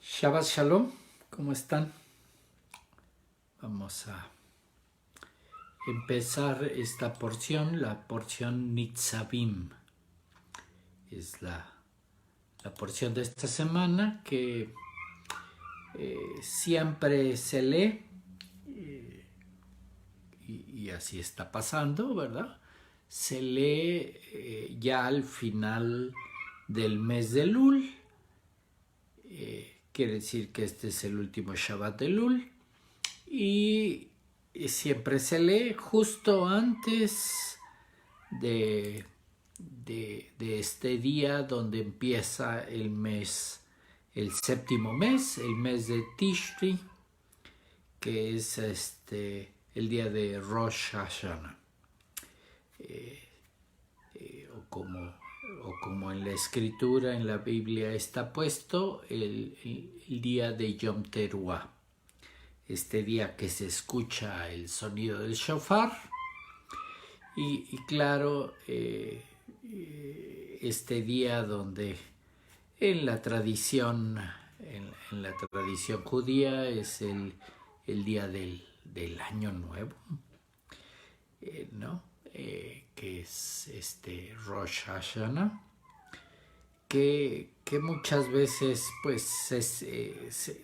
Shabbat Shalom, ¿cómo están? Vamos a empezar esta porción, la porción Nitzavim. Es la porción de esta semana que siempre se lee y así está pasando, ¿verdad? Se lee ya al final del mes de Lul. Quiere decir que este es el último Shabbat de Lul. Y siempre se lee justo antes de este día donde empieza el mes, el séptimo mes, el mes de Tishri, que es el día de Rosh Hashanah. O como en la escritura, en la Biblia está puesto, el día de Yom Teruah. Este día que se escucha el sonido del shofar y claro, este día donde en la tradición judía es el día del año nuevo, ¿no? Que es Rosh Hashanah, que muchas veces pues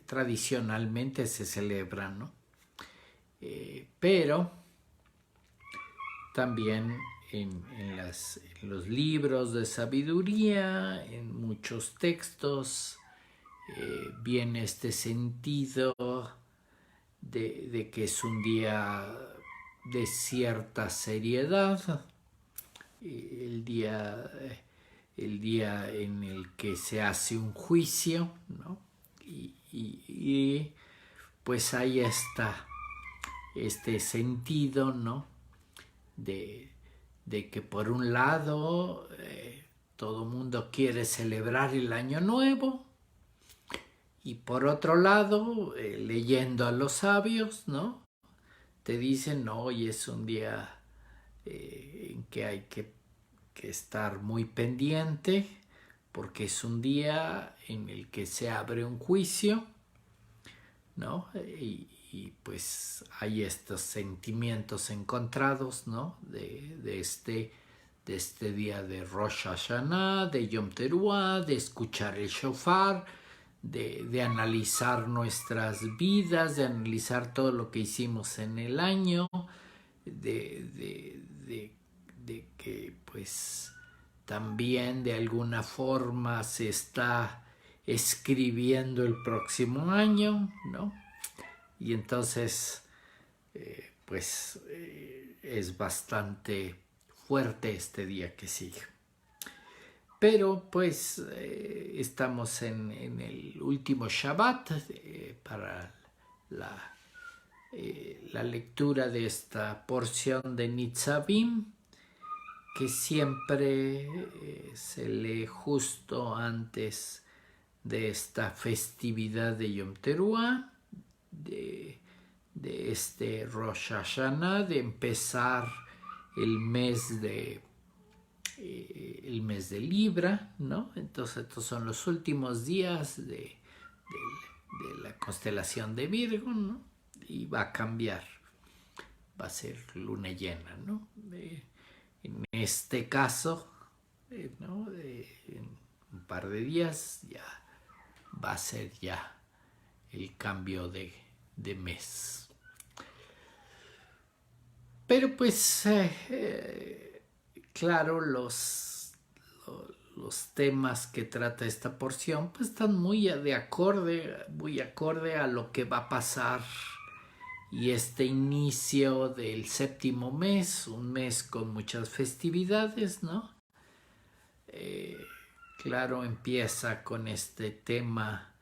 tradicionalmente se celebra, ¿no? Pero también en los libros de sabiduría, en muchos textos, viene este sentido de que es un día de cierta seriedad, el día en el que se hace un juicio, ¿no? Y pues ahí está este sentido, ¿no? De que por un lado todo mundo quiere celebrar el año nuevo y por otro lado leyendo a los sabios, ¿no? Te dicen, no, hoy es un día en que hay que estar muy pendiente porque es un día en el que se abre un juicio, ¿no? Y pues hay estos sentimientos encontrados, ¿no? De este día de Rosh Hashanah, de Yom Teruah, de escuchar el shofar, de analizar nuestras vidas, de analizar todo lo que hicimos en el año, de que pues también de alguna forma se está escribiendo el próximo año, ¿no? Y entonces pues es bastante fuerte este día que sigue. Pero pues estamos en el último Shabbat para la lectura de esta porción de Nitzavim, que siempre se lee justo antes de esta festividad de Yom Teruah, de este Rosh Hashanah, de empezar el mes de Libra, ¿no? Entonces estos son los últimos días de la constelación de Virgo, ¿no? Y va a cambiar, va a ser luna llena, ¿no? En este caso, ¿no? En un par de días ya va a ser ya el cambio de mes. Pero pues claro, los temas que trata esta porción pues están muy acorde a lo que va a pasar y este inicio del séptimo mes, un mes con muchas festividades, ¿no? Claro, empieza con este tema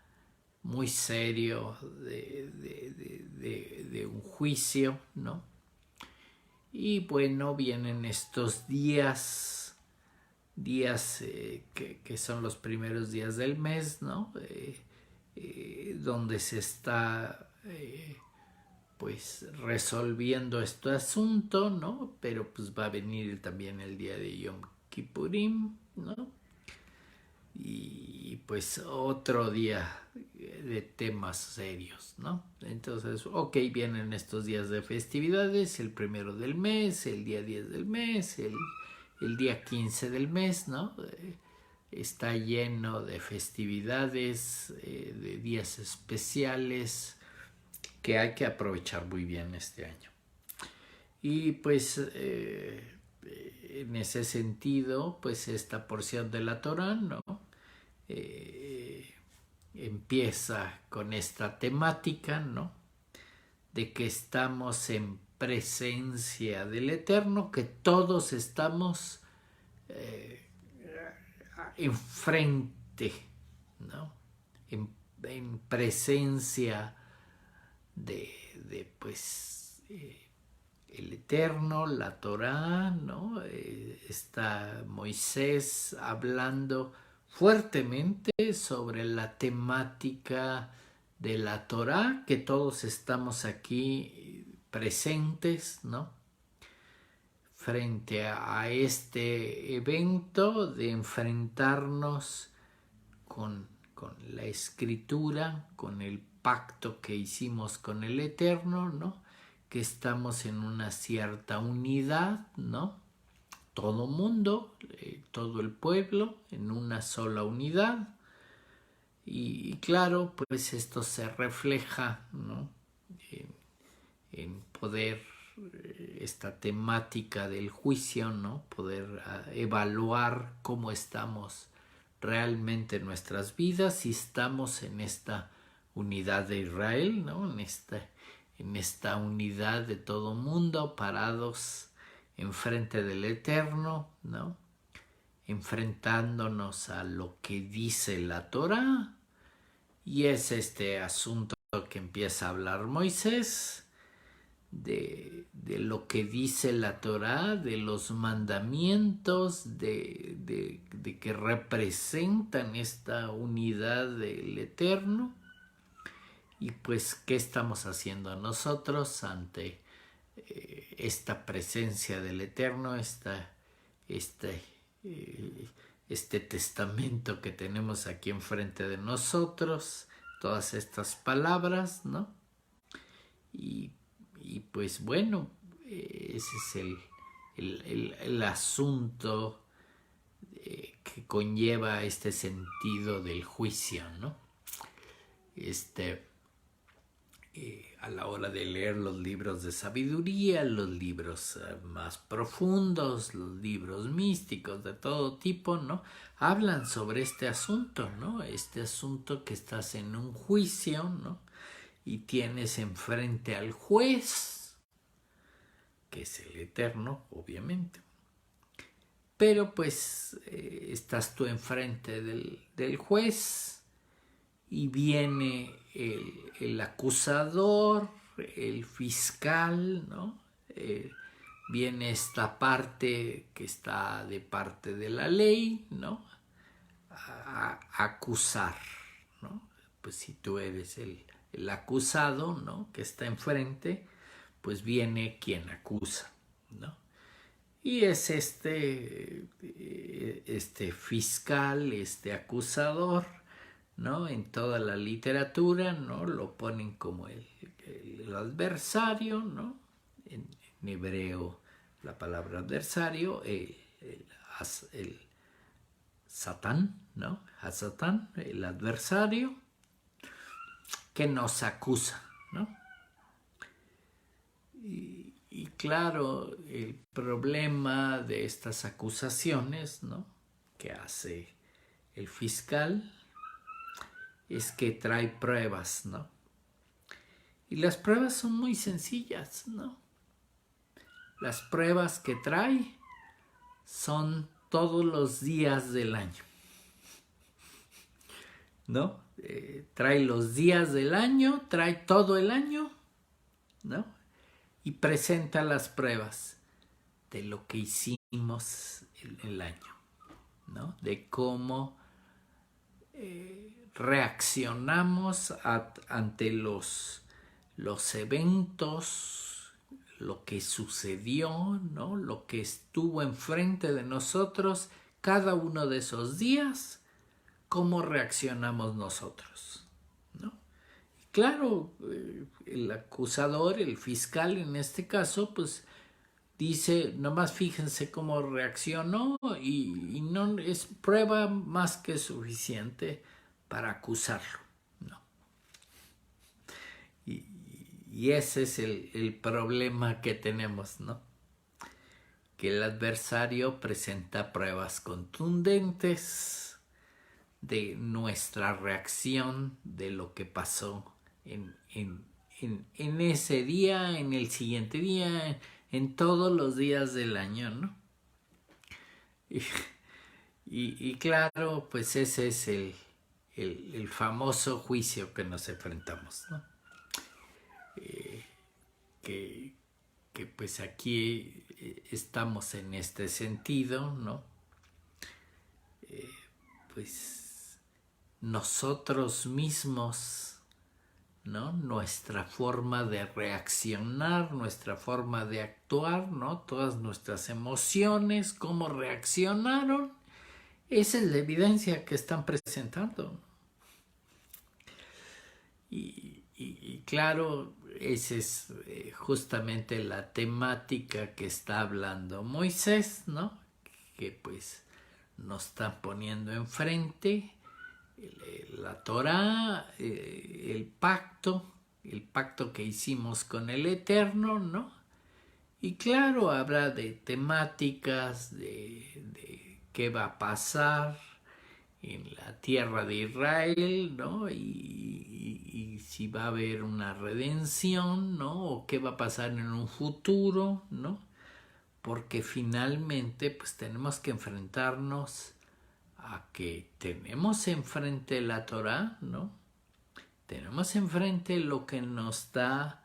muy serio de un juicio, ¿no? Y bueno, vienen estos días que son los primeros días del mes, ¿no? Donde se está pues resolviendo este asunto, ¿no? Pero pues va a venir también el día de Yom Kippurim, ¿no? Y pues otro día de temas serios, ¿no? Entonces, ok, vienen estos días de festividades, el 1 del mes, el día 10 del mes, el día 15 del mes, ¿no? Está lleno de festividades, de días especiales que hay que aprovechar muy bien este año. Y pues en ese sentido, pues esta porción de la Torá, ¿no? Empieza con esta temática, ¿no? De que estamos en presencia del Eterno, que todos estamos enfrente, ¿no? En presencia de pues el Eterno, la Torá, ¿no? Está Moisés hablando fuertemente sobre la temática de la Torá, que todos estamos aquí presentes, ¿no? Frente a este evento de enfrentarnos con la escritura, con el pacto que hicimos con el Eterno, ¿no? Que estamos en una cierta unidad, ¿no? Todo mundo, todo el pueblo, en una sola unidad. Y claro, pues esto se refleja, ¿no? En poder, esta temática del juicio, ¿no? Poder evaluar cómo estamos realmente en nuestras vidas, si estamos en esta unidad de Israel, ¿no? En esta unidad de todo mundo, parados enfrente del Eterno, ¿no? Enfrentándonos a lo que dice la Torá. Y es este asunto que empieza a hablar Moisés, de lo que dice la Torá, de los mandamientos, de que representan esta unidad del Eterno. Y pues, ¿qué estamos haciendo nosotros ante esta presencia del Eterno, este testamento que tenemos aquí enfrente de nosotros, todas estas palabras, ¿no? Y pues bueno, ese es el asunto que conlleva este sentido del juicio, ¿no? A la hora de leer los libros de sabiduría, los libros más profundos, los libros místicos de todo tipo, ¿no? Hablan sobre este asunto, ¿no? Este asunto que estás en un juicio, ¿no? Y tienes enfrente al juez, que es el Eterno, obviamente. Pero pues estás tú enfrente del juez y viene el acusador, el fiscal, ¿no? Viene esta parte que está de parte de la ley, ¿no? A acusar, ¿no? Pues si tú eres el acusado, ¿no? Que está enfrente, pues viene quien acusa, ¿no? Y es este fiscal, este acusador, ¿no? En toda la literatura, ¿no? Lo ponen como el adversario, ¿no? En hebreo la palabra adversario, el Satán, ¿no? Hasatán, el adversario que nos acusa, ¿no? Y claro, el problema de estas acusaciones, ¿no? Que hace el fiscal es que trae pruebas, ¿no? Y las pruebas son muy sencillas, ¿no? Las pruebas que trae son todos los días del año, ¿no? Trae los días del año, trae todo el año, ¿no? Y presenta las pruebas de lo que hicimos el año, ¿no? De cómo reaccionamos ante los eventos, lo que sucedió, ¿no? Lo que estuvo enfrente de nosotros, cada uno de esos días, cómo reaccionamos nosotros, ¿no? claro, el acusador, el fiscal en este caso, pues dice, nomás fíjense cómo reaccionó y no es prueba más que suficiente para acusarlo, ¿no? Y ese es el problema que tenemos, ¿no? Que el adversario presenta pruebas contundentes de nuestra reacción de lo que pasó en ese día, en el siguiente día, en todos los días del año, ¿no? Y claro, pues ese es el famoso juicio que nos enfrentamos, ¿no? Que pues aquí estamos en este sentido, ¿no? Pues nosotros mismos, ¿no? Nuestra forma de reaccionar, nuestra forma de actuar, ¿no? Todas nuestras emociones, cómo reaccionaron, esa es la evidencia que están presentando. Y claro, esa es justamente la temática que está hablando Moisés, ¿no? Que pues nos está poniendo enfrente la Torá, el pacto que hicimos con el Eterno, ¿no? Y claro, habla de temáticas, de qué va a pasar en la tierra de Israel, ¿no? Y si va a haber una redención, ¿no? O qué va a pasar en un futuro, ¿no? Porque finalmente, pues tenemos que enfrentarnos a que tenemos enfrente la Torá, ¿no? Tenemos enfrente lo que nos está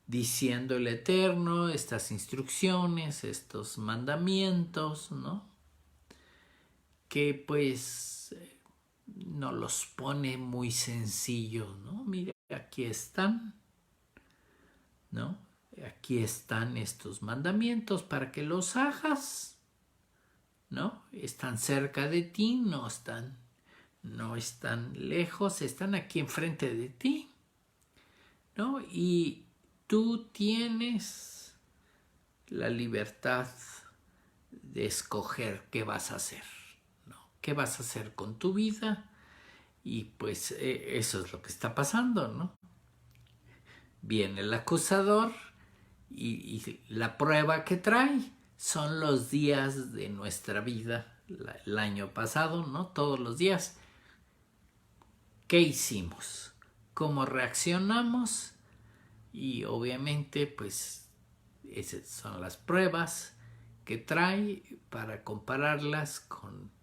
diciendo el Eterno, estas instrucciones, estos mandamientos, ¿no? Que pues nos los pone muy sencillos, ¿no? Mira, aquí están, ¿no? Aquí están estos mandamientos para que los hagas, ¿no? Están cerca de ti, no están lejos, están aquí enfrente de ti, ¿no? Y tú tienes la libertad de escoger qué vas a hacer, ¿no? ¿Qué vas a hacer con tu vida? Y pues eso es lo que está pasando, ¿no? Viene el acusador y la prueba que trae son los días de nuestra vida, el año pasado, ¿no? Todos los días. ¿Qué hicimos? ¿Cómo reaccionamos? Y obviamente, pues, esas son las pruebas que trae para compararlas con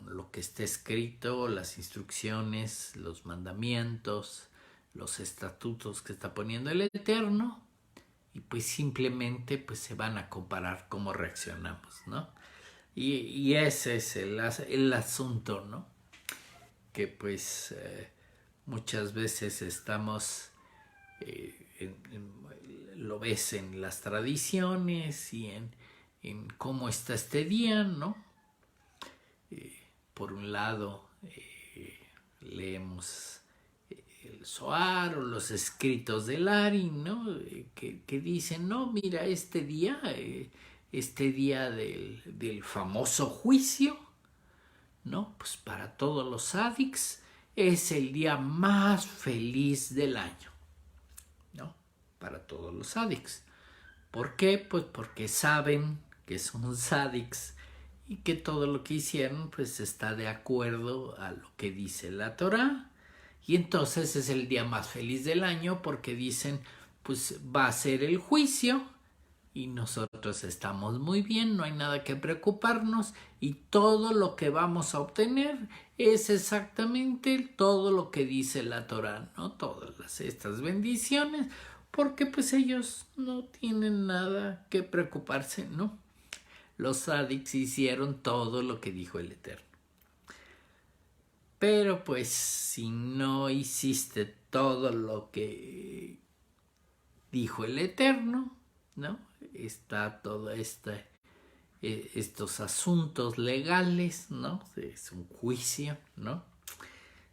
lo que está escrito, las instrucciones, los mandamientos, los estatutos que está poniendo el Eterno, y pues simplemente pues se van a comparar cómo reaccionamos, ¿no? Y ese es el asunto, ¿no? Que pues muchas veces estamos, lo ves en las tradiciones y en cómo está este día, ¿no? Por un lado, leemos el Zohar o los escritos de Lari, ¿no? Que dicen, no, mira, este día del famoso juicio, ¿no? Pues para todos los sadics es el día más feliz del año, ¿no? Para todos los sadics. ¿Por qué? Pues porque saben que son sadics y que todo lo que hicieron pues está de acuerdo a lo que dice la Torá. Y entonces es el día más feliz del año porque dicen, pues va a ser el juicio y nosotros estamos muy bien, no hay nada que preocuparnos y todo lo que vamos a obtener es exactamente todo lo que dice la Torá, ¿no? Todas estas bendiciones, porque pues ellos no tienen nada que preocuparse, ¿no? Los sadics hicieron todo lo que dijo el Eterno. Pero pues si no hiciste todo lo que dijo el Eterno, ¿no? Está todo estos asuntos legales, ¿no? Es un juicio, ¿no?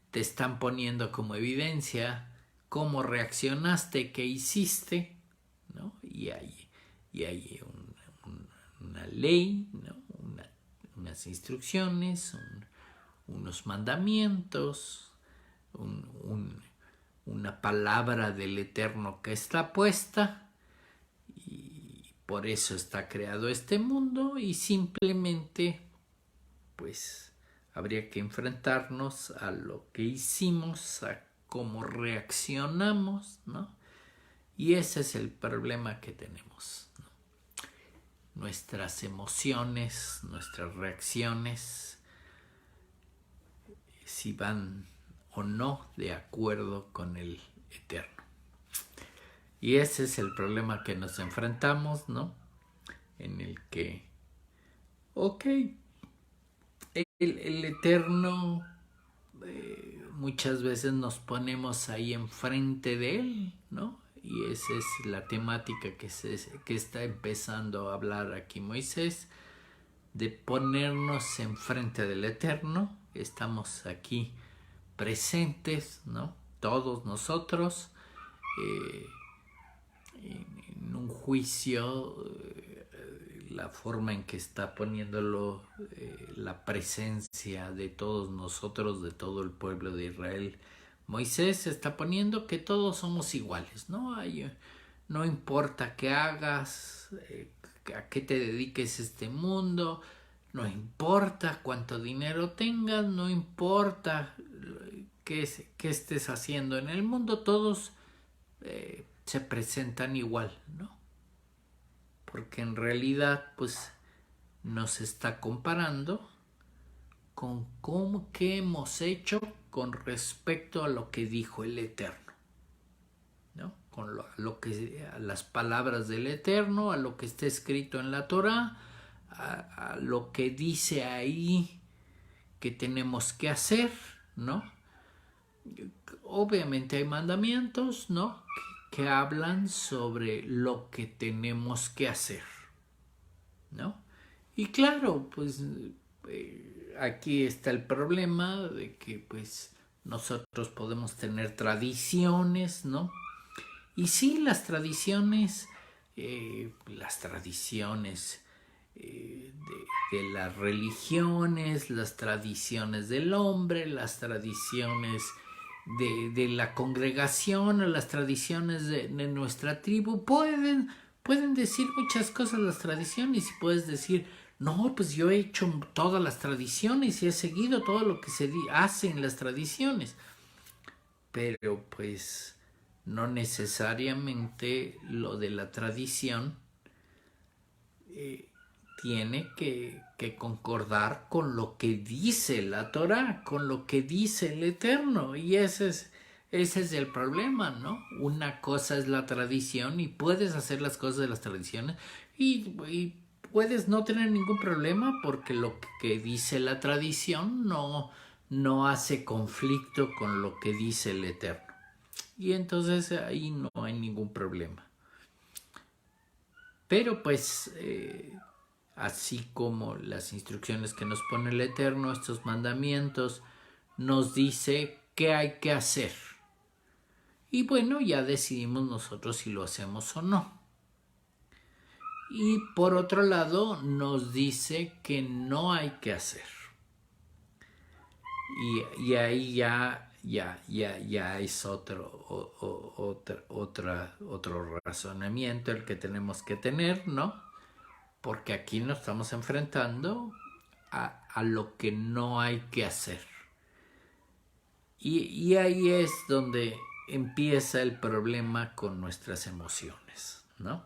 Te están poniendo como evidencia cómo reaccionaste, qué hiciste, ¿no? Y hay una ley, ¿no? Unas instrucciones, unos mandamientos, una palabra del Eterno que está puesta, y por eso está creado este mundo, y simplemente pues habría que enfrentarnos a lo que hicimos, a cómo reaccionamos, ¿no? Y ese es el problema que tenemos, ¿no? Nuestras emociones, nuestras reacciones, si van o no de acuerdo con el Eterno. Y ese es el problema que nos enfrentamos, ¿no? En el que, ok, el Eterno, muchas veces nos ponemos ahí enfrente de él, ¿no? Y esa es la temática que está empezando a hablar aquí Moisés, de ponernos enfrente del Eterno. Estamos aquí presentes, ¿no? Todos nosotros, en un juicio, la forma en que está poniéndolo, la presencia de todos nosotros, de todo el pueblo de Israel. Moisés está poniendo que todos somos iguales, ¿no? No importa qué hagas, a qué te dediques este mundo, no importa cuánto dinero tengas, no importa qué estés haciendo en el mundo, todos se presentan igual, ¿no? Porque en realidad pues nos está comparando con qué hemos hecho con respecto a lo que dijo el Eterno, ¿no? Con a las palabras del Eterno, a lo que está escrito en la Torá, a lo que dice ahí que tenemos que hacer, ¿no? Obviamente hay mandamientos, ¿no? Que hablan sobre lo que tenemos que hacer, ¿no? Y claro, pues aquí está el problema de que pues nosotros podemos tener tradiciones, ¿no? Y sí, las tradiciones de las religiones, las tradiciones del hombre, las tradiciones de la congregación, las tradiciones de nuestra tribu, pueden decir muchas cosas las tradiciones, y puedes decir, no, pues yo he hecho todas las tradiciones y he seguido todo lo que se hace en las tradiciones, pero pues no necesariamente lo de la tradición tiene que concordar con lo que dice la Torá, con lo que dice el Eterno. Y ese es el problema, ¿no? Una cosa es la tradición y puedes hacer las cosas de las tradiciones y puedes no tener ningún problema porque lo que dice la tradición no hace conflicto con lo que dice el Eterno. Y entonces ahí no hay ningún problema. Pero pues así como las instrucciones que nos pone el Eterno, estos mandamientos, nos dice qué hay que hacer. Y bueno, ya decidimos nosotros si lo hacemos o no. Y por otro lado, nos dice que no hay que hacer. Y ahí ya es otro razonamiento el que tenemos que tener, ¿no? Porque aquí nos estamos enfrentando a lo que no hay que hacer. Y ahí es donde empieza el problema con nuestras emociones, ¿no?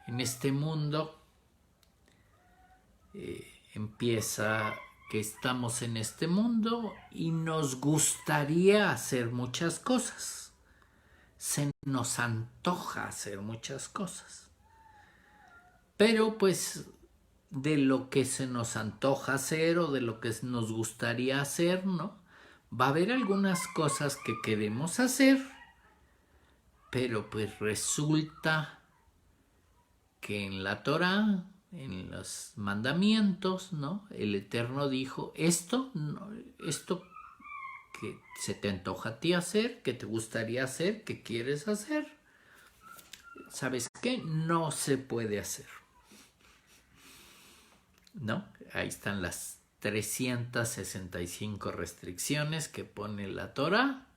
En este mundo empieza que estamos en este mundo y nos gustaría hacer muchas cosas. Se nos antoja hacer muchas cosas. Pero pues de lo que se nos antoja hacer o de lo que nos gustaría hacer, ¿no? Va a haber algunas cosas que queremos hacer, pero pues resulta que en la Torá, en los mandamientos, ¿no? El Eterno dijo, esto que se te antoja a ti hacer, que te gustaría hacer, que quieres hacer. ¿Sabes qué? No se puede hacer. ¿No? Ahí están las 365 restricciones que pone la Torah,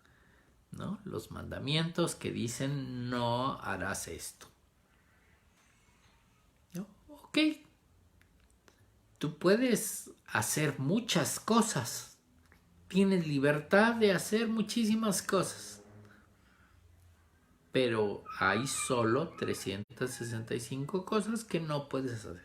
¿no? Los mandamientos que dicen no harás esto. ¿No? Ok. Tú puedes hacer muchas cosas. Tienes libertad de hacer muchísimas cosas. Pero hay solo 365 cosas que no puedes hacer.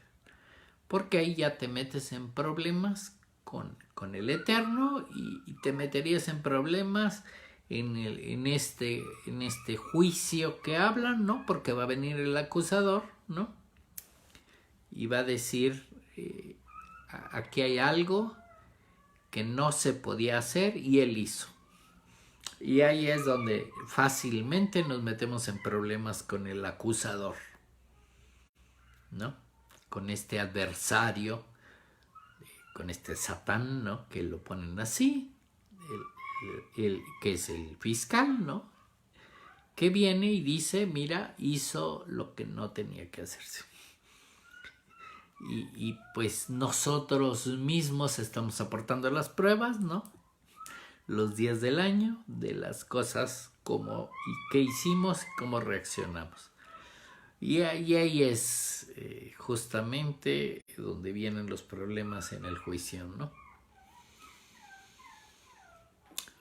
Porque ahí ya te metes en problemas con el Eterno y te meterías en problemas en este juicio que hablan, ¿no? Porque va a venir el acusador, ¿no? Y va a decir, aquí hay algo que no se podía hacer y él hizo. Y ahí es donde fácilmente nos metemos en problemas con el acusador, ¿no? Con este adversario, con este Satán, ¿no? Que lo ponen así, que es el fiscal, ¿no? Que viene y dice, mira, hizo lo que no tenía que hacerse. Y pues nosotros mismos estamos aportando las pruebas, ¿no? Los días del año, de las cosas como y qué hicimos, cómo reaccionamos. Y ahí es justamente donde vienen los problemas en el juicio, ¿no?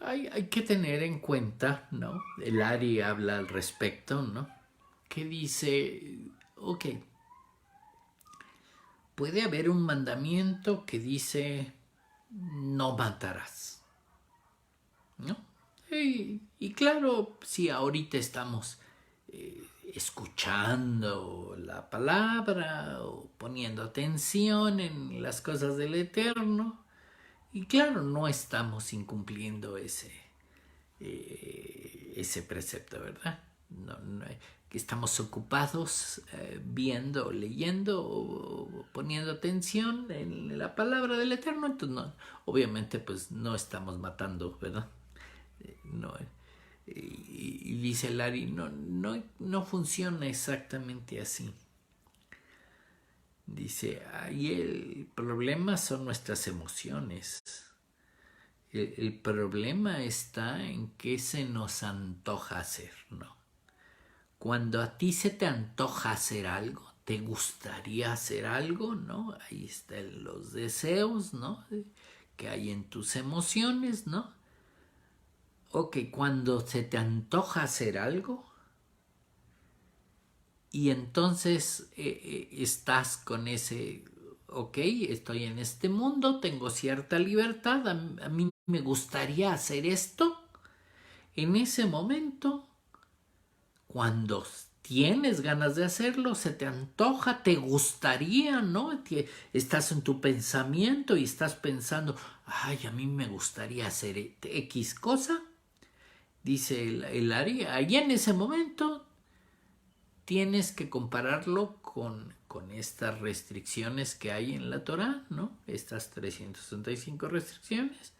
Hay que tener en cuenta, ¿no? El Ari habla al respecto, ¿no? Que dice, ok, puede haber un mandamiento que dice no matarás, ¿no? Y claro, si ahorita estamos escuchando la palabra o poniendo atención en las cosas del Eterno, y claro, no estamos incumpliendo ese precepto, ¿verdad? No, que estamos ocupados viendo, leyendo o poniendo atención en la palabra del Eterno, entonces no, obviamente pues no estamos matando, ¿verdad? No, y dice Larry, no funciona exactamente así. Dice, ahí el problema son nuestras emociones. El problema está en qué se nos antoja hacer, ¿no? Cuando a ti se te antoja hacer algo, te gustaría hacer algo, ¿no? Ahí están los deseos, ¿no? Que hay en tus emociones, ¿no? Ok, cuando se te antoja hacer algo y entonces estás con ese, ok, estoy en este mundo, tengo cierta libertad, a mí me gustaría hacer esto, en ese momento, cuando tienes ganas de hacerlo, se te antoja, te gustaría, ¿no? Estás en tu pensamiento y estás pensando, ay, a mí me gustaría hacer X cosa. Dice el Ari, ahí en ese momento tienes que compararlo con estas restricciones que hay en la Torah, ¿no? Estas 365 restricciones.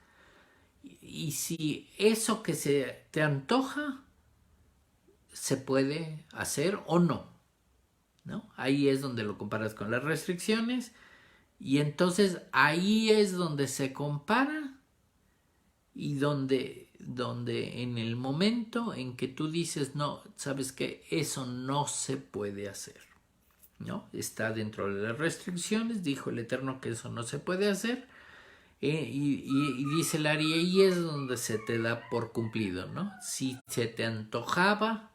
Y si eso que se te antoja se puede hacer o no, ¿no? Ahí es donde lo comparas con las restricciones y entonces ahí es donde se compara y donde en el momento en que tú dices, no, sabes que eso no se puede hacer, ¿no? Está dentro de las restricciones, dijo el Eterno que eso no se puede hacer, y dice el Ari, ahí es donde se te da por cumplido, ¿no? Si se te antojaba,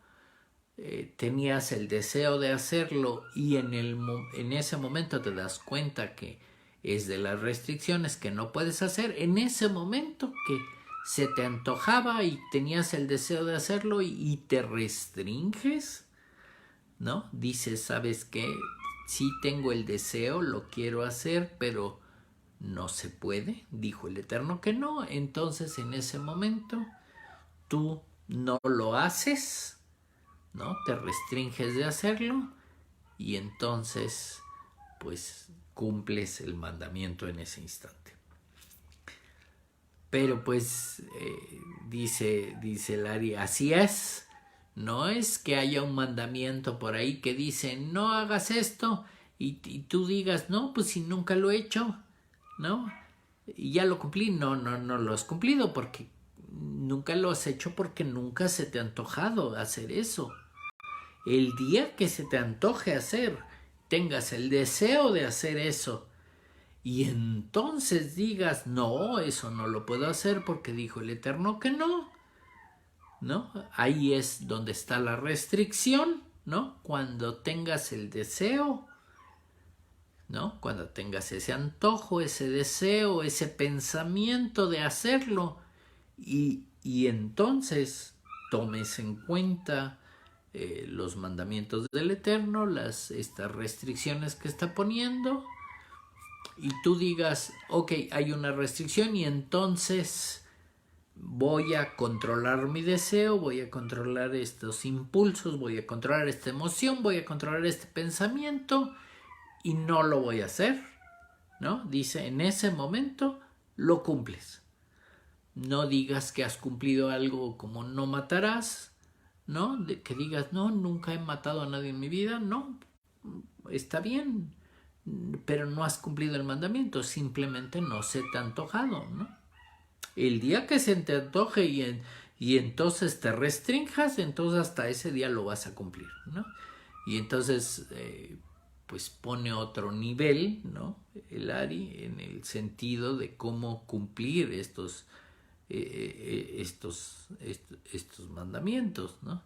tenías el deseo de hacerlo y en ese momento te das cuenta que es de las restricciones que no puedes hacer, en ese momento que se te antojaba y tenías el deseo de hacerlo y te restringes, ¿no? Dices, ¿sabes qué? Sí tengo el deseo, lo quiero hacer, pero no se puede, dijo el Eterno que no, entonces en ese momento tú no lo haces, ¿no? Te restringes de hacerlo y entonces pues cumples el mandamiento en ese instante. Pero pues dice Lari, así es. No es que haya un mandamiento por ahí que dice no hagas esto y tú digas no, pues si nunca lo he hecho, ¿no? Y ya lo cumplí. No, no lo has cumplido porque nunca lo has hecho porque nunca se te ha antojado hacer eso. El día que se te antoje hacer, tengas el deseo de hacer eso y entonces digas, no, eso no lo puedo hacer porque dijo el Eterno que no, ¿no? Ahí es donde está la restricción, ¿no? Cuando tengas el deseo, ¿no? Cuando tengas ese antojo, ese deseo, ese pensamiento de hacerlo y entonces tomes en cuenta los mandamientos del Eterno, estas restricciones que está poniendo y tú digas, ok, hay una restricción y entonces voy a controlar mi deseo, voy a controlar estos impulsos, voy a controlar esta emoción, voy a controlar este pensamiento y no lo voy a hacer, ¿no? Dice, en ese momento lo cumples. No digas que has cumplido algo como no matarás, ¿no? Que digas, no, nunca he matado a nadie en mi vida, no, está bien, pero no has cumplido el mandamiento, simplemente no se te ha antojado, ¿no? El día que se te antoje y entonces te restrinjas, entonces hasta ese día lo vas a cumplir, ¿no? Y entonces, pues pone otro nivel, ¿no? El Ari en el sentido de cómo cumplir estos mandamientos, ¿no?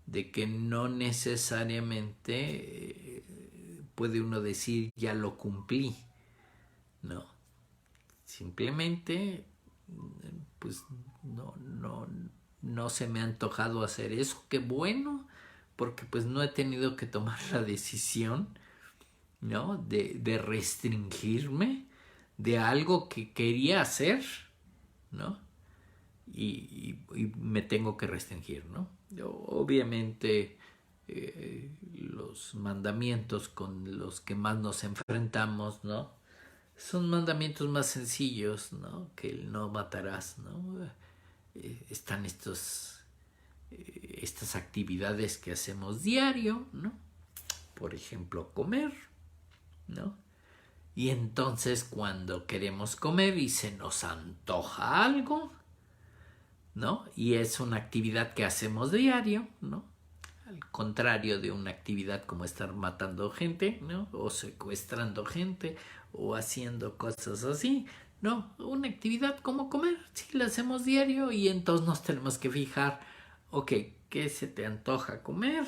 De que no necesariamente puede uno decir ya lo cumplí, no, simplemente pues no se me ha antojado hacer eso, qué bueno, porque pues no he tenido que tomar la decisión, ¿no? De restringirme de algo que quería hacer, ¿no? Y me tengo que restringir, ¿no? Yo, obviamente los mandamientos con los que más nos enfrentamos, ¿no? Son mandamientos más sencillos, ¿no? Que el no matarás, ¿no? Están estas actividades que hacemos diario, ¿no? Por ejemplo, comer, ¿no? Y entonces cuando queremos comer y se nos antoja algo, ¿no? Y es una actividad que hacemos diario, ¿no? Al contrario de una actividad como estar matando gente, ¿no? O secuestrando gente o haciendo cosas así, ¿no? Una actividad como comer, sí, la hacemos diario y entonces nos tenemos que fijar, ok, ¿qué se te antoja comer?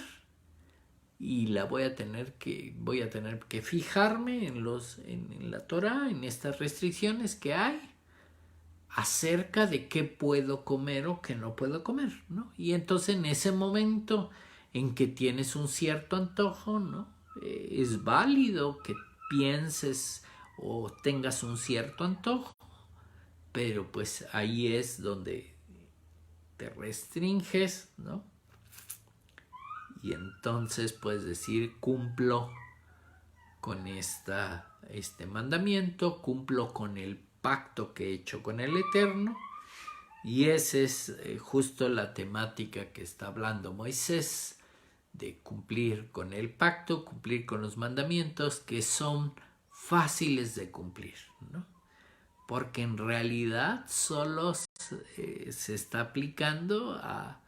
Y voy a tener que fijarme en la Torah, en estas restricciones que hay acerca de qué puedo comer o qué no puedo comer, ¿no? Y entonces en ese momento en que tienes un cierto antojo, ¿no? Es válido que pienses o tengas un cierto antojo, pero pues ahí es donde te restringes, ¿no? Y entonces puedes decir, cumplo con este mandamiento, cumplo con el pacto que he hecho con el Eterno. Y esa es justo la temática que está hablando Moisés, de cumplir con el pacto, cumplir con los mandamientos que son fáciles de cumplir, ¿no? Porque en realidad solo se está aplicando a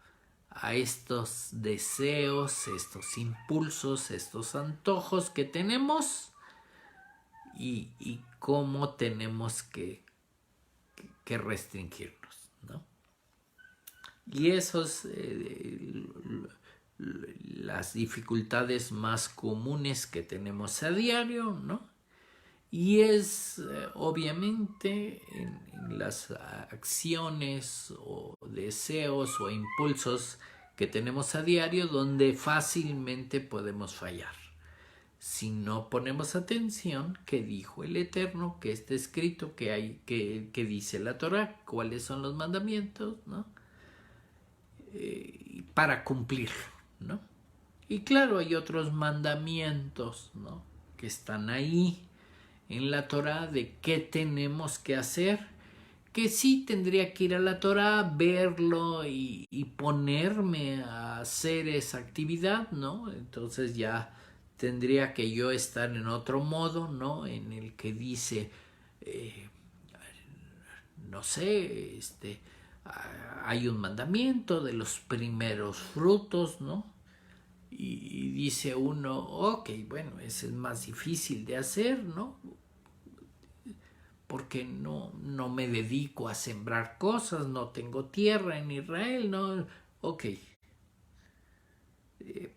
estos deseos, estos impulsos, estos antojos que tenemos y cómo tenemos que restringirnos, ¿no? Y esos las dificultades más comunes que tenemos a diario, ¿no? Y es obviamente en las acciones o deseos o impulsos que tenemos a diario donde fácilmente podemos fallar. Si no ponemos atención, ¿qué dijo el Eterno? ¿Qué está escrito? ¿Qué dice la Torah? ¿Cuáles son los mandamientos? ¿No? Para cumplir, ¿no? Y claro, hay otros mandamientos, ¿no? Que están ahí en la Torah de qué tenemos que hacer, que sí tendría que ir a la Torá, verlo y ponerme a hacer esa actividad, ¿no? Entonces ya tendría que yo estar en otro modo, ¿no? En el que dice, eh, no sé, hay un mandamiento de los primeros frutos, ¿no? Y dice uno, ok, bueno, ese es más difícil de hacer, ¿no? Porque no me dedico a sembrar cosas, no tengo tierra en Israel, no, ok.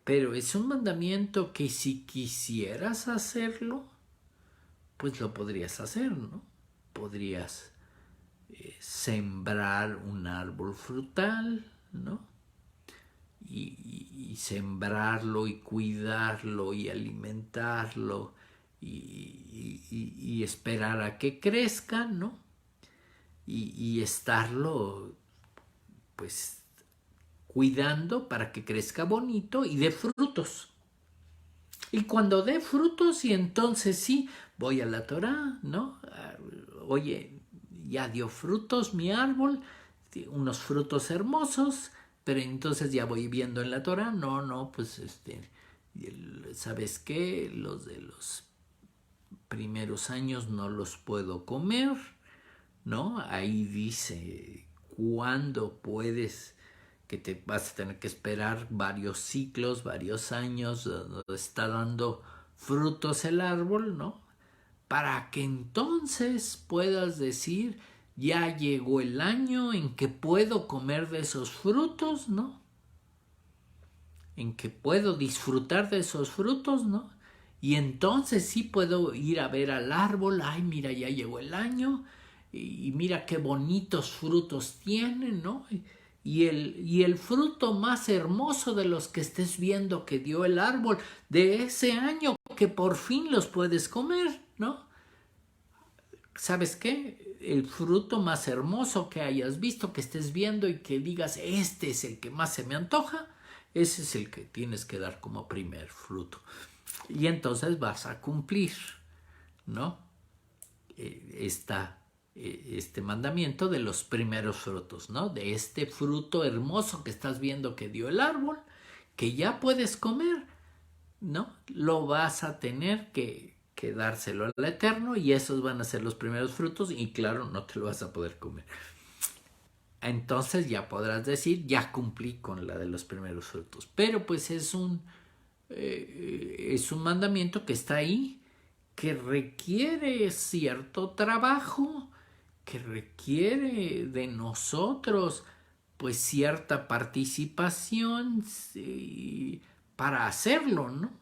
Pero es un mandamiento que si quisieras hacerlo, pues lo podrías hacer, ¿no? Podrías sembrar un árbol frutal, ¿no? Y sembrarlo y cuidarlo y alimentarlo y esperar a que crezca, ¿no? Y estarlo, pues, cuidando para que crezca bonito y dé frutos. Y cuando dé frutos, y entonces sí, voy a la Torá, ¿no? Oye, ya dio frutos mi árbol, unos frutos hermosos, pero entonces ya voy viendo en la Torá, no, pues ¿sabes qué? Los de los primeros años no los puedo comer, ¿no? Ahí dice cuándo puedes, que te vas a tener que esperar varios ciclos, varios años, donde está dando frutos el árbol, ¿no? Para que entonces puedas decir, ya llegó el año en que puedo comer de esos frutos, ¿no? En que puedo disfrutar de esos frutos, ¿no? Y entonces sí puedo ir a ver al árbol, ay, mira, ya llegó el año, y mira qué bonitos frutos tiene, ¿no? Y el fruto más hermoso de los que estés viendo que dio el árbol de ese año, que por fin los puedes comer, ¿no? ¿Sabes qué? El fruto más hermoso que hayas visto, que estés viendo y que digas, este es el que más se me antoja, ese es el que tienes que dar como primer fruto. Y entonces vas a cumplir, ¿no? Este mandamiento de los primeros frutos, ¿no? De este fruto hermoso que estás viendo que dio el árbol, que ya puedes comer, ¿no? Lo vas a tener que dárselo al Eterno y esos van a ser los primeros frutos y claro, no te lo vas a poder comer. Entonces ya podrás decir, ya cumplí con la de los primeros frutos. Pero pues es un mandamiento que está ahí, que requiere cierto trabajo, que requiere de nosotros pues cierta participación para hacerlo, ¿no?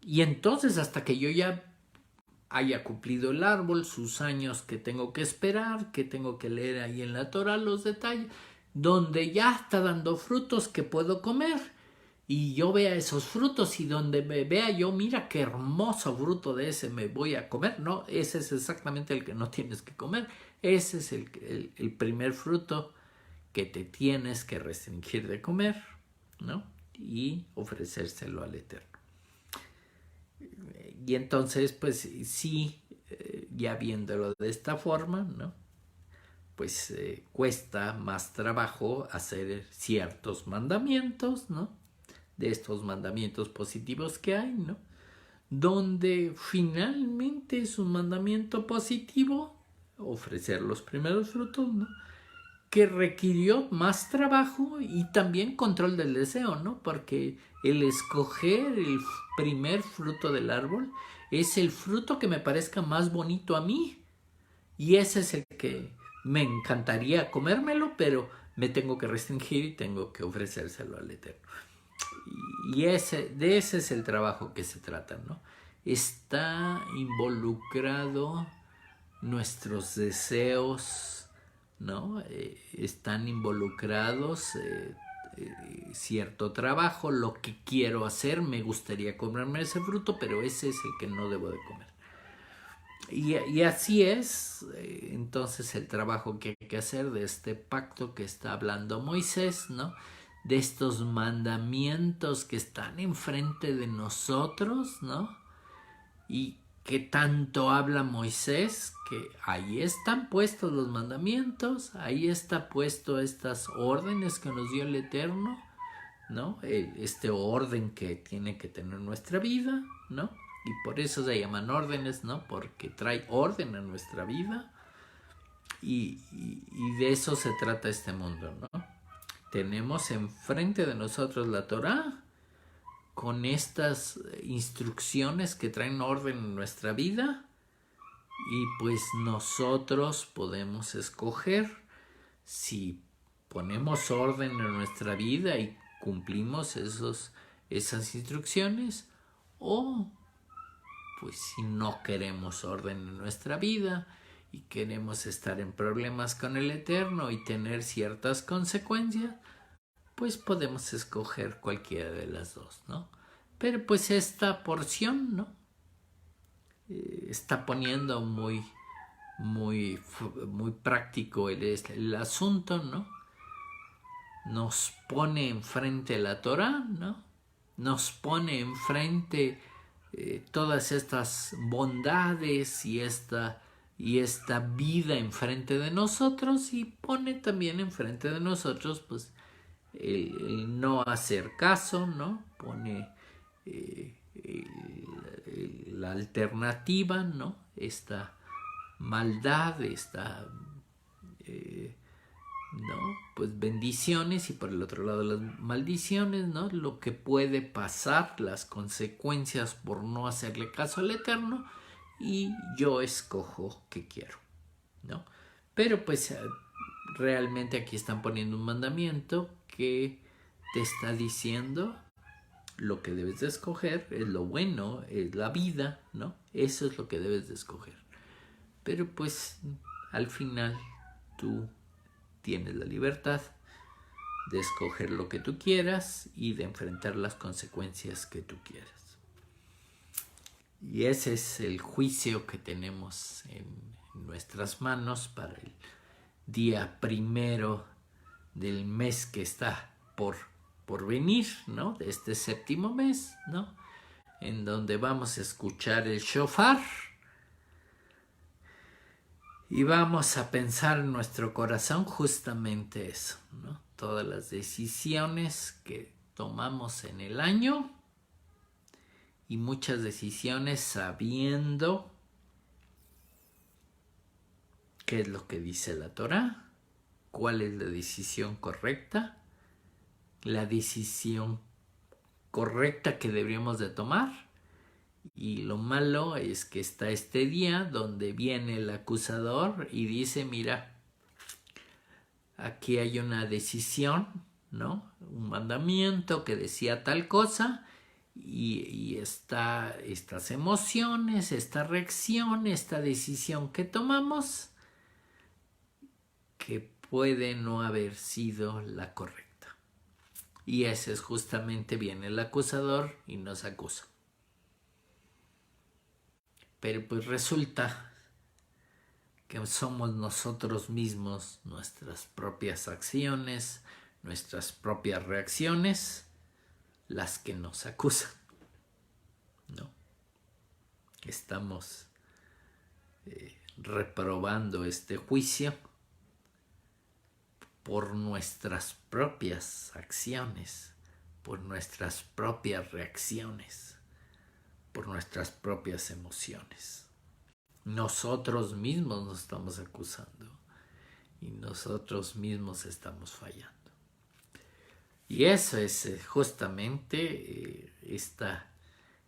Y entonces hasta que yo ya haya cumplido el árbol, sus años que tengo que esperar, que tengo que leer ahí en la Torah los detalles, donde ya está dando frutos que puedo comer y yo vea esos frutos y donde me vea yo, mira qué hermoso fruto de ese me voy a comer, no, ese es exactamente el que no tienes que comer, ese es el primer fruto que te tienes que restringir de comer, ¿no? Y ofrecérselo al Eterno. Y entonces, pues sí, ya viéndolo de esta forma, ¿no? Pues cuesta más trabajo hacer ciertos mandamientos, ¿no? De estos mandamientos positivos que hay, ¿no? Donde finalmente es un mandamiento positivo, ofrecer los primeros frutos, ¿no? Que requirió más trabajo y también control del deseo, ¿no? Porque el escoger el primer fruto del árbol es el fruto que me parezca más bonito a mí. Y ese es el que me encantaría comérmelo, pero me tengo que restringir y tengo que ofrecérselo al Eterno. Y de ese es el trabajo que se trata, ¿no? Está involucrado nuestros deseos, ¿no? Están involucrados cierto trabajo, lo que quiero hacer, me gustaría comerme ese fruto, pero ese es el que no debo de comer. Y así es, entonces el trabajo que hay que hacer de este pacto que está hablando Moisés, ¿no? De estos mandamientos que están enfrente de nosotros, ¿no? Y ¿Qué tanto habla Moisés? Que ahí están puestos los mandamientos, ahí está puesto estas órdenes que nos dio el Eterno, ¿no? Este orden que tiene que tener nuestra vida, ¿no? Y por eso se llaman órdenes, ¿no? Porque trae orden a nuestra vida. Y de eso se trata este mundo, ¿no? Tenemos enfrente de nosotros la Torá con estas instrucciones que traen orden en nuestra vida, y pues nosotros podemos escoger si ponemos orden en nuestra vida y cumplimos esas instrucciones, o pues si no queremos orden en nuestra vida y queremos estar en problemas con el Eterno y tener ciertas consecuencias, pues podemos escoger cualquiera de las dos, ¿no? Pero pues esta porción, ¿no? Está poniendo muy práctico el asunto, ¿no? Nos pone enfrente la Torah, ¿no? Nos pone enfrente todas estas bondades y esta vida enfrente de nosotros, y pone también enfrente de nosotros pues el no hacer caso, ¿no? Pone la alternativa, ¿no? Esta maldad, esta ¿no? Pues bendiciones, y por el otro lado las maldiciones, ¿no? Lo que puede pasar, las consecuencias por no hacerle caso al Eterno, y yo escojo qué quiero, ¿no? Pero pues realmente aquí están poniendo un mandamiento que te está diciendo lo que debes de escoger, es lo bueno, es la vida, ¿no? Eso es lo que debes de escoger. Pero pues al final tú tienes la libertad de escoger lo que tú quieras y de enfrentar las consecuencias que tú quieras. Y ese es el juicio que tenemos en nuestras manos para el día 1 del mes que está por venir, ¿no? De este 7º mes, ¿no? En donde vamos a escuchar el shofar y vamos a pensar en nuestro corazón justamente eso, ¿no? Todas las decisiones que tomamos en el año, y muchas decisiones sabiendo qué es lo que dice la Torá, cuál es la decisión correcta, la decisión correcta que deberíamos de tomar. Y lo malo es que está este día donde viene el acusador y dice, mira, aquí hay una decisión, ¿no? Un mandamiento que decía tal cosa, y estas emociones, esta reacción, esta decisión que tomamos, que puede no haber sido la correcta. Y ese es justamente, viene el acusador y nos acusa. Pero pues resulta que somos nosotros mismos, nuestras propias acciones, nuestras propias reacciones, las que nos acusan, ¿no? Estamos reprobando este juicio por nuestras propias acciones, por nuestras propias reacciones, por nuestras propias emociones. Nosotros mismos nos estamos acusando y nosotros mismos estamos fallando. Y eso es justamente este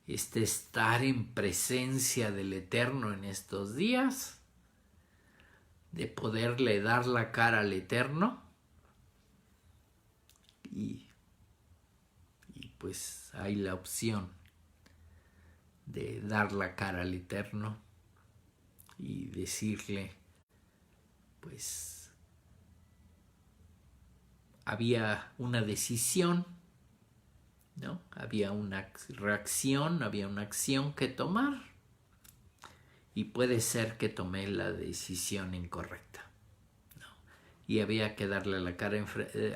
estar en presencia del Eterno en estos días, de poderle dar la cara al Eterno, y pues hay la opción de dar la cara al Eterno y decirle, pues había una decisión, ¿no? Había una reacción, había una acción que tomar, y puede ser que tomé la decisión incorrecta, ¿no? Y había que darle la cara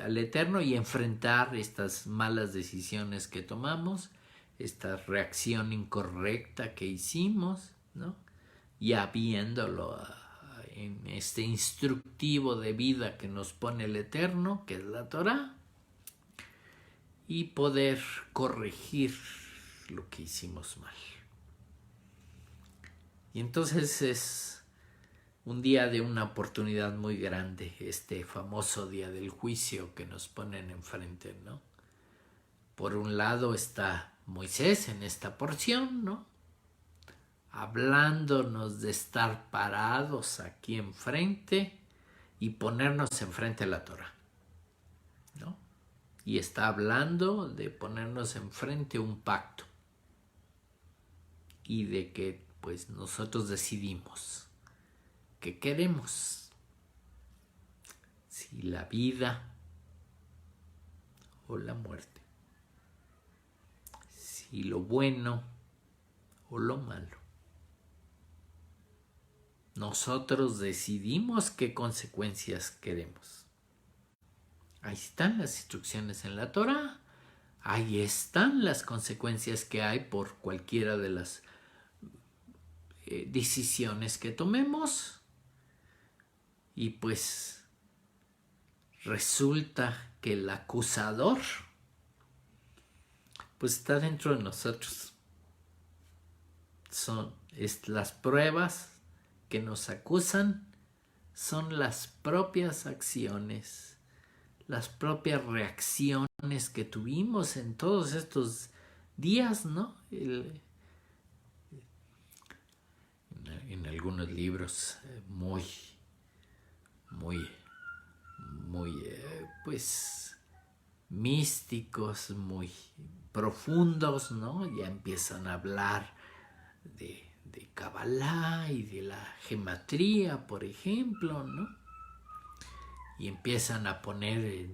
al Eterno y enfrentar estas malas decisiones que tomamos, esta reacción incorrecta que hicimos, ¿no? Ya viéndolo en este instructivo de vida que nos pone el Eterno, que es la Torá, y poder corregir lo que hicimos mal. Y entonces es un día de una oportunidad muy grande, este famoso día del juicio que nos ponen enfrente, ¿no? Por un lado está Moisés en esta porción, ¿no? Hablándonos de estar parados aquí enfrente y ponernos enfrente a la Torá, ¿no? Y está hablando de ponernos enfrente a un pacto y de que pues nosotros decidimos qué queremos, si la vida o la muerte, si lo bueno o lo malo. Nosotros decidimos qué consecuencias queremos. Ahí están las instrucciones en la Torá. Ahí están las consecuencias que hay por cualquiera de las decisiones que tomemos. Y pues resulta que el acusador pues está dentro de nosotros. Son las pruebas que nos acusan, son las propias acciones, las propias reacciones que tuvimos en todos estos días, ¿no? En algunos libros muy pues místicos, muy profundos, ¿no? Ya empiezan a hablar de Kabbalah y de la gematría, por ejemplo, ¿no? Y empiezan a poner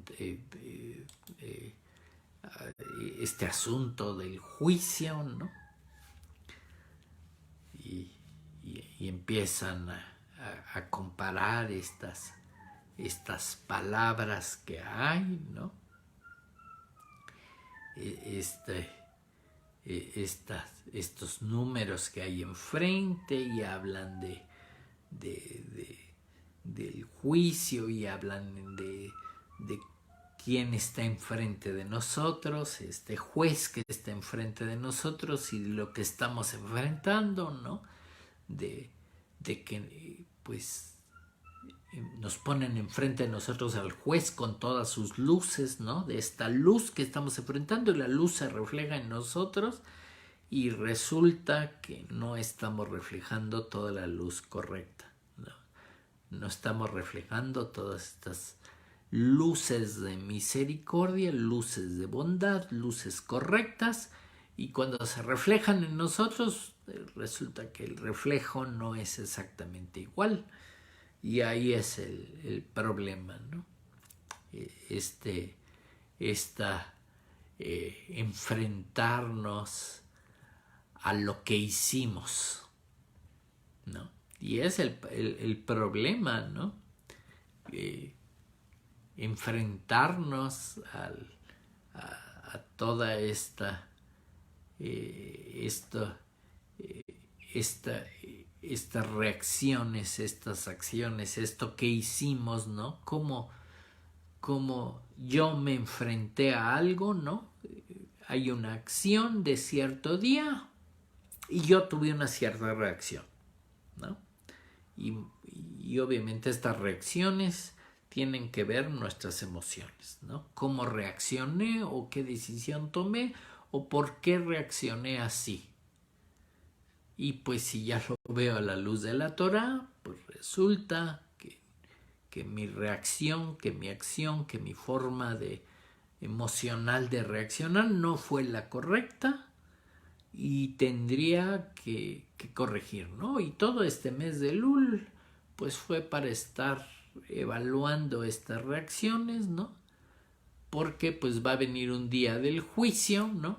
este asunto del juicio, ¿no? Y empiezan a comparar estas palabras que hay, ¿no? Estos números que hay enfrente y hablan del juicio y hablan de quién está enfrente de nosotros, este juez que está enfrente de nosotros y lo que estamos enfrentando, ¿no? De que pues nos ponen enfrente de nosotros al juez con todas sus luces, ¿no? De esta luz que estamos enfrentando y la luz se refleja en nosotros y resulta que no estamos reflejando toda la luz correcta, ¿no? No estamos reflejando todas estas luces de misericordia, luces de bondad, luces correctas, y cuando se reflejan en nosotros resulta que el reflejo no es exactamente igual. Y ahí es el problema, ¿no? Enfrentarnos a lo que hicimos, ¿no? Y es el problema, ¿no? Enfrentarnos a toda estas reacciones, estas acciones, esto que hicimos, ¿no? Como yo me enfrenté a algo, ¿no? Hay una acción de cierto día y yo tuve una cierta reacción, ¿no? Y obviamente estas reacciones tienen que ver nuestras emociones, ¿no? Cómo reaccioné o qué decisión tomé o por qué reaccioné así. Y pues si ya lo veo a la luz de la Torá, pues resulta que mi reacción, que mi acción, que mi forma emocional de reaccionar no fue la correcta y tendría que corregir, ¿no? Y todo este mes de Elul pues fue para estar evaluando estas reacciones, ¿no? Porque pues va a venir un día del juicio, ¿no?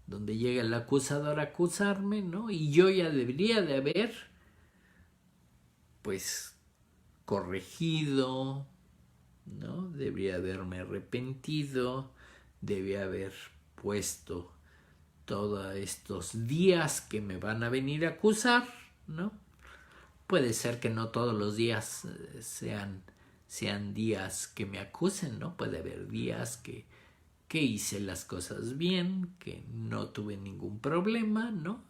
Donde llega el acusador a acusarme, ¿no? Y yo ya debería de haber pues corregido, ¿no? Debería haberme arrepentido, debía haber puesto todos estos días que me van a venir a acusar, ¿no? Puede ser que no todos los días sean días que me acusen, ¿no? Puede haber días que hice las cosas bien, que no tuve ningún problema, ¿no?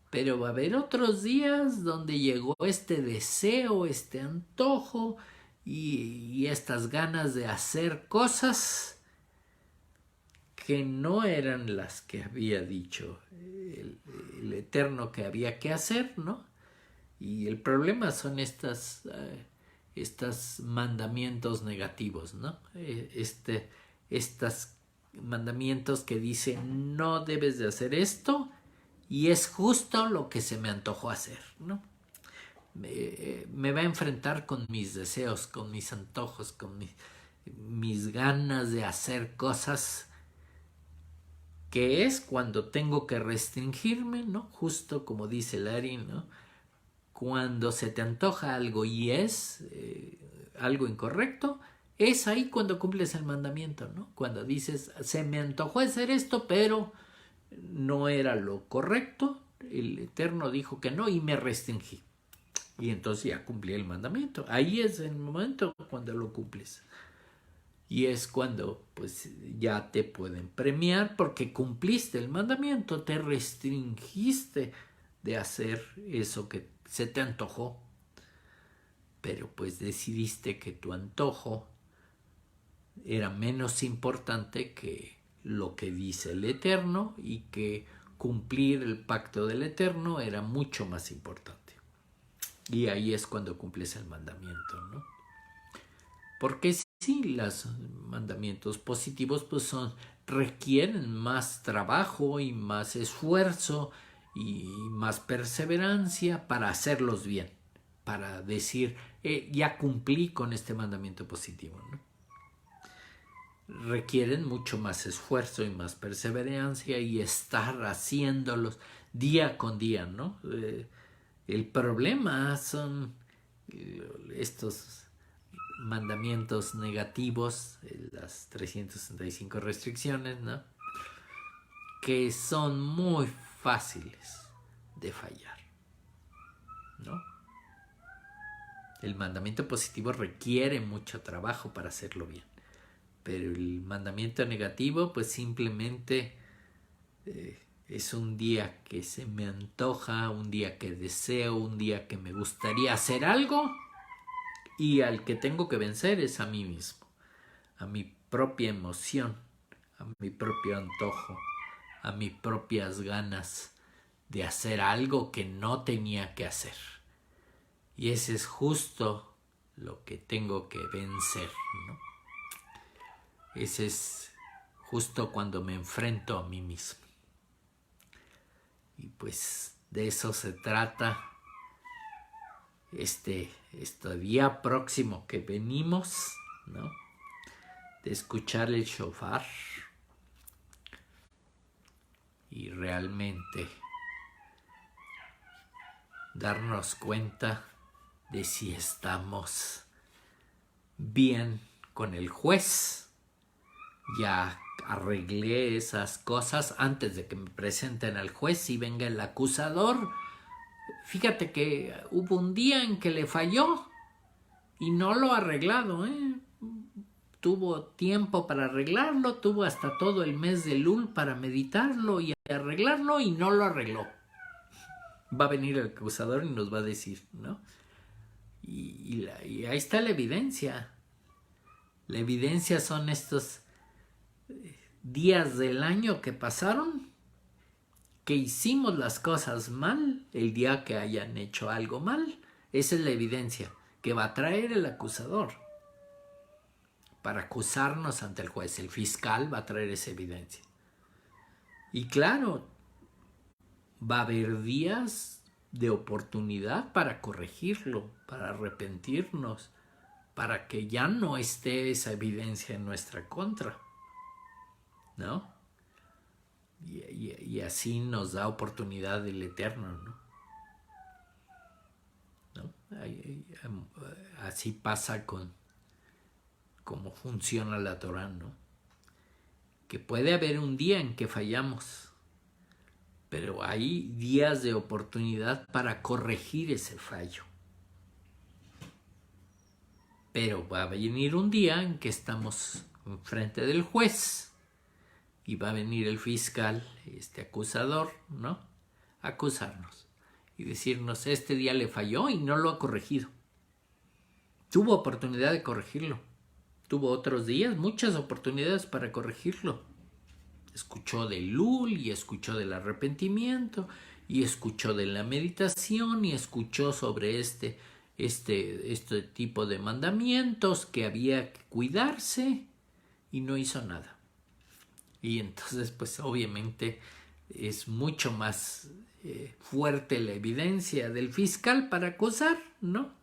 Pero va a haber otros días donde llegó este deseo, este antojo y estas ganas de hacer cosas que no eran las que había dicho el Eterno que había que hacer, ¿no? Y el problema son estos mandamientos negativos, ¿no? Estos mandamientos que dicen no debes de hacer esto y es justo lo que se me antojó hacer, ¿no? Me va a enfrentar con mis deseos, con mis antojos, con mis ganas de hacer cosas, que es cuando tengo que restringirme, ¿no? Justo como dice Larry, ¿no? Cuando se te antoja algo y es algo incorrecto, es ahí cuando cumples el mandamiento, ¿no? Cuando dices, se me antojó hacer esto, pero no era lo correcto, el Eterno dijo que no y me restringí. Y entonces ya cumplí el mandamiento. Ahí es el momento cuando lo cumples. Y es cuando pues ya te pueden premiar porque cumpliste el mandamiento, te restringiste de hacer eso que se te antojó. Pero pues decidiste que tu antojo era menos importante que lo que dice el Eterno y que cumplir el pacto del Eterno era mucho más importante. Y ahí es cuando cumples el mandamiento, ¿no? Porque sí, los mandamientos positivos pues requieren más trabajo y más esfuerzo y más perseverancia para hacerlos bien, para decir, ya cumplí con este mandamiento positivo, ¿no? Requieren mucho más esfuerzo y más perseverancia y estar haciéndolos día con día, ¿no? El problema son estos mandamientos negativos, las 365 restricciones, ¿no? Que son muy fáciles de fallar, ¿no? El mandamiento positivo requiere mucho trabajo para hacerlo bien, pero el mandamiento negativo pues simplemente es un día que se me antoja, un día que deseo, un día que me gustaría hacer algo y al que tengo que vencer es a mí mismo, a mi propia emoción, a mi propio antojo, a mis propias ganas de hacer algo que no tenía que hacer. Y ese es justo lo que tengo que vencer, ¿no? Ese es justo cuando me enfrento a mí mismo. Y pues de eso se trata este día próximo que venimos, ¿no? De escuchar el shofar y realmente darnos cuenta de si estamos bien con el juez. Ya arreglé esas cosas antes de que me presenten al juez y venga el acusador. Fíjate que hubo un día en que le falló y no lo ha arreglado, ¿eh? Tuvo tiempo para arreglarlo, tuvo hasta todo el mes de Elul para meditarlo y arreglarlo y no lo arregló. Va a venir el acusador y nos va a decir, ¿no? Y ahí está la evidencia. La evidencia son estos días del año que pasaron, que hicimos las cosas mal, el día que hayan hecho algo mal. Esa es la evidencia que va a traer el acusador para acusarnos ante el juez. El fiscal va a traer esa evidencia. Y claro, va a haber días de oportunidad para corregirlo, para arrepentirnos, para que ya no esté esa evidencia en nuestra contra, ¿no? Y así nos da oportunidad el Eterno, ¿no? Así pasa con cómo funciona la Torah, ¿no? Que puede haber un día en que fallamos, pero hay días de oportunidad para corregir ese fallo. Pero va a venir un día en que estamos enfrente del juez y va a venir el fiscal, acusador, ¿no? A acusarnos y decirnos, este día le falló y no lo ha corregido. Tuvo oportunidad de corregirlo. Tuvo otros días, muchas oportunidades para corregirlo. Escuchó del lul y escuchó del arrepentimiento y escuchó de la meditación y escuchó sobre este tipo de mandamientos que había que cuidarse y no hizo nada. Y entonces pues obviamente es mucho más fuerte la evidencia del fiscal para acusar, ¿no?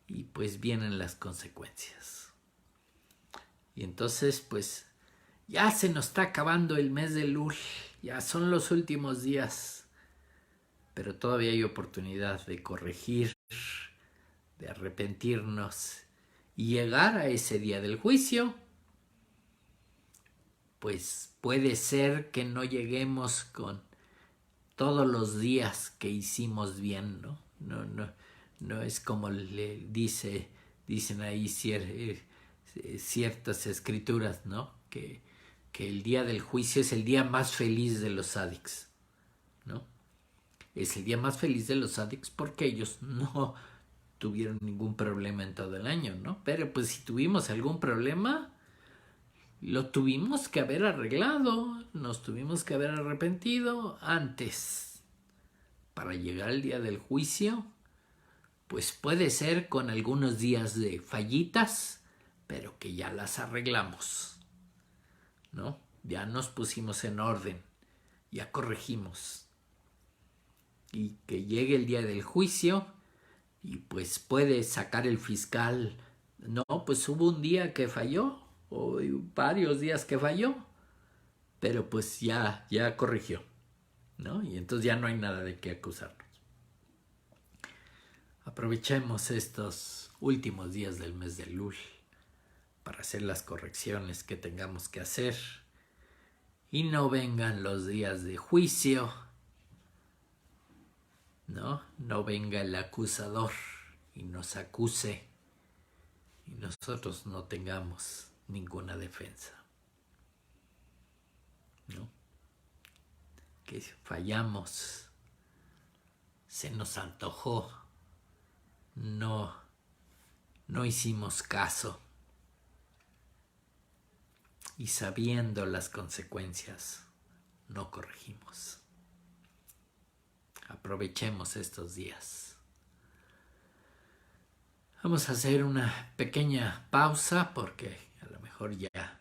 Y pues vienen las consecuencias. Y entonces pues ya se nos está acabando el mes de Lul, ya son los últimos días, pero todavía hay oportunidad de corregir, de arrepentirnos y llegar a ese día del juicio. Pues puede ser que no lleguemos con todos los días que hicimos bien, ¿no? No es como le dicen ahí ciertas escrituras, ¿no? Que el día del juicio es el día más feliz de los sádicos, ¿no? Es el día más feliz de los sádicos porque ellos no tuvieron ningún problema en todo el año, ¿no? Pero pues si tuvimos algún problema, lo tuvimos que haber arreglado, nos tuvimos que haber arrepentido antes. Para llegar al día del juicio, pues puede ser con algunos días de fallitas, pero que ya las arreglamos, ¿no? Ya nos pusimos en orden, ya corregimos. Y que llegue el día del juicio y pues puede sacar el fiscal, no, pues hubo un día que falló o varios días que falló, pero pues ya corrigió, ¿no? Y entonces ya no hay nada de qué acusarnos. Aprovechemos estos últimos días del mes de Lul para hacer las correcciones que tengamos que hacer y no vengan los días de juicio, no venga el acusador y nos acuse y nosotros no tengamos ninguna defensa, ¿no? Que fallamos, se nos antojó, no hicimos caso y sabiendo las consecuencias no corregimos. Aprovechemos estos días. Vamos a hacer una pequeña pausa porque a lo mejor ya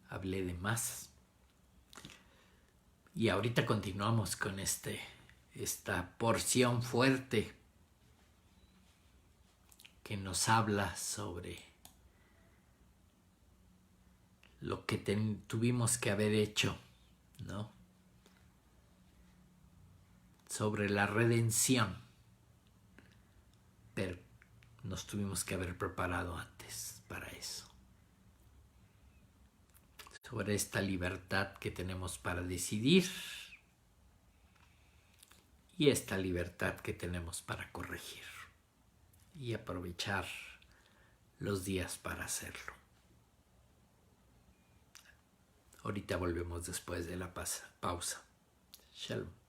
hablé de más. Y ahorita continuamos con esta porción fuerte que nos habla sobre lo que tuvimos que haber hecho, ¿no? Sobre la redención. Pero nos tuvimos que haber preparado antes para eso. Sobre esta libertad que tenemos para decidir y esta libertad que tenemos para corregir y aprovechar los días para hacerlo. Ahorita volvemos después de la pausa. Shalom.